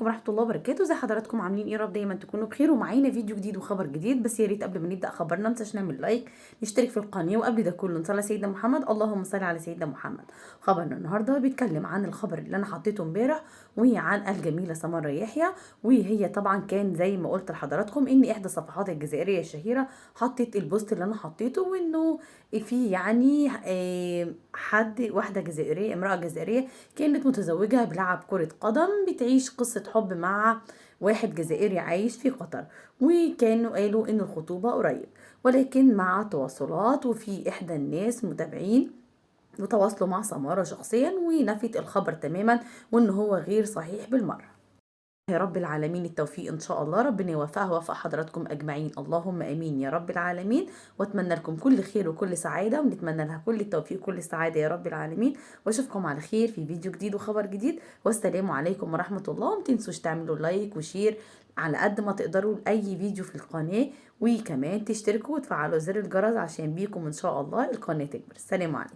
ورحمة الله وبركاته. زي حضراتكم عاملين ايه؟ يا رب دايما تكونوا بخير، ومعانا فيديو جديد وخبر جديد. بس يا ريت قبل ما نبدأ خبرنا متنساش نعمل لايك، نشترك في القناة، وقبل ده كله نصلي على سيدنا محمد. اللهم صل على سيدنا محمد. خبرنا النهارده بيتكلم عن الخبر اللي انا حطيته امبارح، وهي عن الجميلة سمارة يحيى. وهي طبعا كان زي ما قلت لحضراتكم ان احدى الصفحات الجزائرية الشهيرة حطت البوست اللي انا حطيته، وانه في يعني واحدة جزائرية، امرأة جزائرية كانت متزوجة بلاعب كرة قدم، بتعيش قصة حب مع واحد جزائري عايش في قطر. وكانوا قالوا ان الخطوبة قريب، ولكن مع تواصلات، وفي احدى الناس متابعين وتواصلوا مع سمارة شخصيا ونفت الخبر تماما، وان هو غير صحيح بالمرة. يا رب العالمين التوفيق ان شاء الله، ربنا يوفقها ويوفق حضراتكم اجمعين، اللهم امين يا رب العالمين. واتمنى لكم كل خير وكل سعاده، ونتمنى لها كل التوفيق وكل السعاده يا رب العالمين. واشوفكم على خير في فيديو جديد وخبر جديد، والسلام عليكم ورحمه الله. ومتنسوش تعملوا لايك وشير على قد ما تقدروا لاي فيديو في القناه، وكمان تشتركوا وتفعلوا زر الجرس عشان بيكم ان شاء الله القناه تكبر. السلام عليكم.